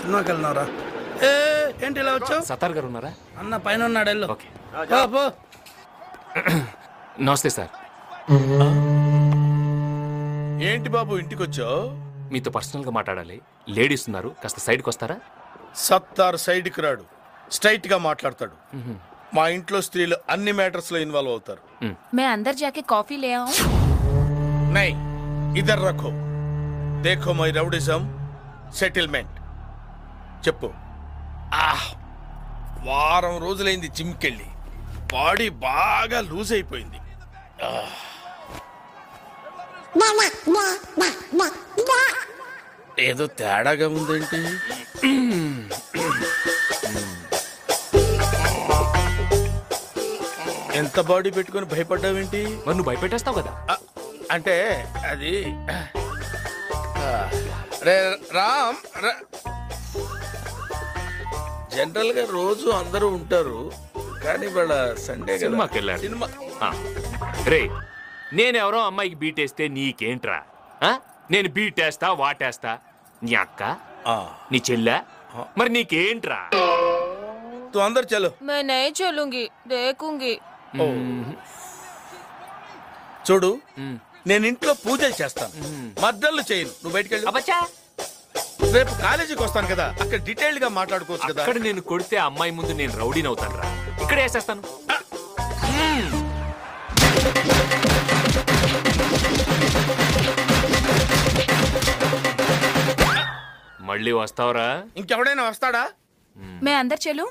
సినిమాకి వెళ్తున్నారా? ఏంటి ఇలా వచ్చావు? సత్తార్ గారు ఉన్నారా? అన్న పైన ఉన్నాడు, వెళ్ళు. ఓకే. పో. నమస్తే సార్. ఏంటి బాబు ఇంటికి వచ్చావు? మీతో పర్సనల్ గా మాట్లాడాలి. లేడీస్ ఉన్నారు, కాస్త సైడ్కి వస్తారా? సత్తార్ సైడ్కి రాడు, స్ట్రైట్ గా మాట్లాడతాడు. మా ఇంట్లో స్త్రీలు అన్ని మ్యాటర్స్ లో ఇన్వాల్వ్ అవుతారు. मैं अंदर जाके कॉफी ले आऊं? నై ఇద్దరు రఖో, దేఖో మై రౌడిజం సెటిల్మెంట్. చెప్పు. వారం రోజులైంది జిమ్కెళ్ళి, బాడీ బాగా లూజ్ అయిపోయింది. ఏదో తేడాగా ఉందేంటి? ఎంత బాడీ పెట్టుకొని భయపడ్డావేంటి? మరి నువ్వు భయపెట్టేస్తావు కదా. అంటే అది రామ్, జనరల్ గా రోజు అందరూ ఉంటారు, కానీ వాళ్ళ సండే సినిమాకి వెళ్ళారు. సినిమా రే, నేనెవరో అమ్మాయికి బీటేస్తే నీకేంట్రా? నేను బీటేస్తా వాటేస్తా. నీ అక్క, నీ చెల్లె, మరి నీకేంట్రా? తు అందరు చలో. मैं नहीं चलूंगी, देखूंगी. చూడు, నేను ఇంట్లో పూజలు చేస్తాను, మద్దళ్ళు చేయను. నువ్వు బయటికి వెళ్ళి. అబ్బచ్చా, రేపు కాలేజీకి వస్తాను కదా, అక్కడ డీటెయిల్డ్ గా మాట్లాడుకోవచ్చు కదా. అక్కడ నేను కొడితే అమ్మాయి ముందు నేను రౌడీని అవుతాను రా. ఇక్కడ వేసేస్తాను. మళ్ళీ వస్తావరా? ఇంకెవడైనా వస్తాడా? मैं अंदर चलूं?